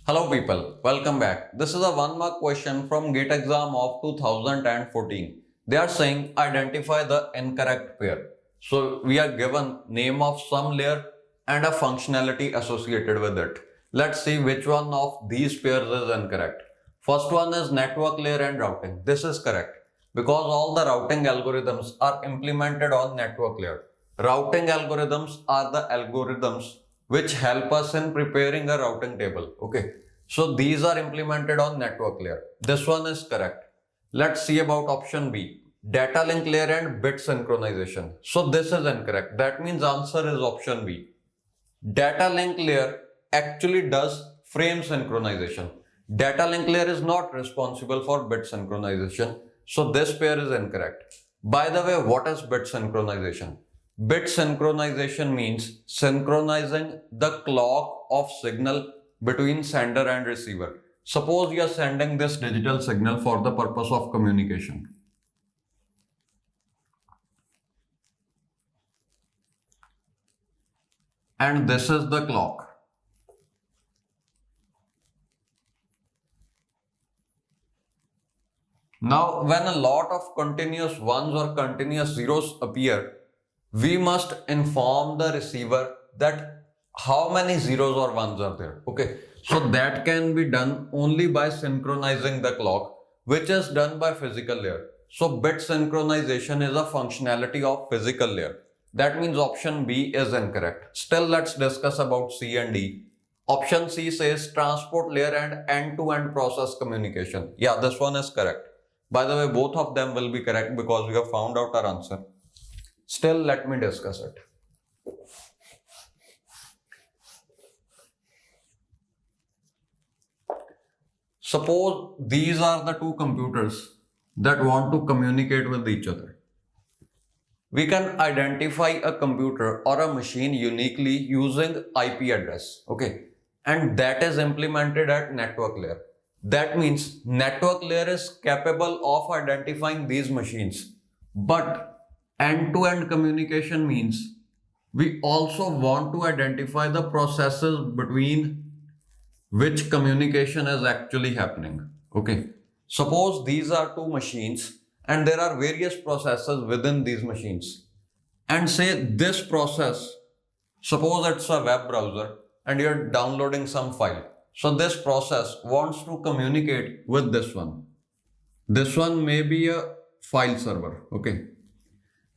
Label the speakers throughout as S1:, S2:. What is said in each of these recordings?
S1: Hello people, welcome back. This is a one mark question from GATE exam of 2014. They are saying identify the incorrect pair. So we are given name of some layer and a functionality associated with it. Let's see which one of these pairs is incorrect. First one is network layer and routing. This is correct because all the routing algorithms are implemented on network layer. Routing algorithms are the algorithms which help us in preparing a routing table. Okay, so these are implemented on network layer. This one is correct. Let's see about option B, data link layer and bit synchronization. So this is incorrect. That means answer is option B. Data link layer actually does frame synchronization. Data link layer is not responsible for bit synchronization. So this pair is incorrect. By the way, what is bit synchronization? Bit synchronization means synchronizing the clock of signal between sender and receiver. Suppose you are sending this digital signal for the purpose of communication. And this is the clock. Now, when a lot of continuous ones or continuous zeros appear, we must inform the receiver that how many zeros or ones are there. Okay, so that can be done only by synchronizing the clock, which is done by physical layer. So bit synchronization is a functionality of physical layer. That means option B is incorrect. Still, let's discuss about C and D. Option C says transport layer and end-to-end process communication. Yeah, this one is correct. By the way, both of them will be correct because we have found out our answer. Still, let me discuss it. Suppose these are the two computers that want to communicate with each other. We can identify a computer or a machine uniquely using IP address. Okay, and that is implemented at network layer. That means network layer is capable of identifying these machines, but end-to-end communication means we also want to identify the processes between which communication is actually happening. Okay, suppose these are two machines and there are various processes within these machines, and say this process, suppose it's a web browser and you're downloading some file. So this process wants to communicate with this one. This one may be a file server. Okay.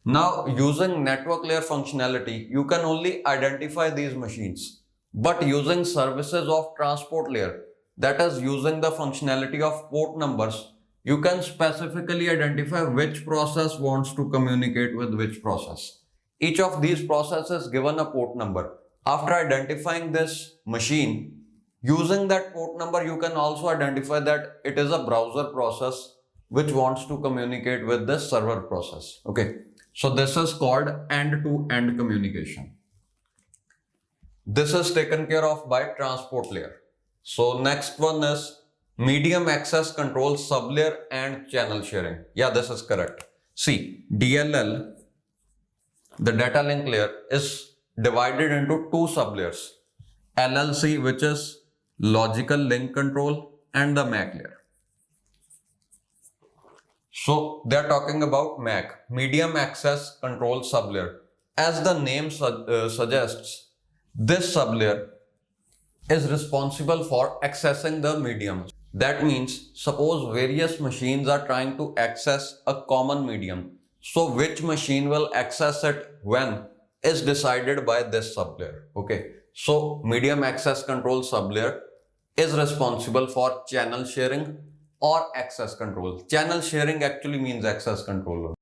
S1: Now, using network layer functionality, you can only identify these machines. But using services of transport layer, that is using the functionality of port numbers, you can specifically identify which process wants to communicate with which process. Each of these processes is given a port number. After identifying this machine, using that port number, you can also identify that it is a browser process which wants to communicate with the server process. Okay, so this is called end-to-end communication. This is taken care of by transport layer. So next one is medium access control sublayer and channel sharing. Yeah, this is correct. See, DLL, the data link layer, is divided into two sublayers. LLC, which is logical link control, and the MAC layer. So they are talking about MAC, medium access control sublayer. As the name suggests, this sublayer is responsible for accessing the medium. That means suppose various machines are trying to access a common medium. So which machine will access it when is decided by this sublayer. Okay. So medium access control sublayer is responsible for channel sharing or access control. Channel sharing actually means access control.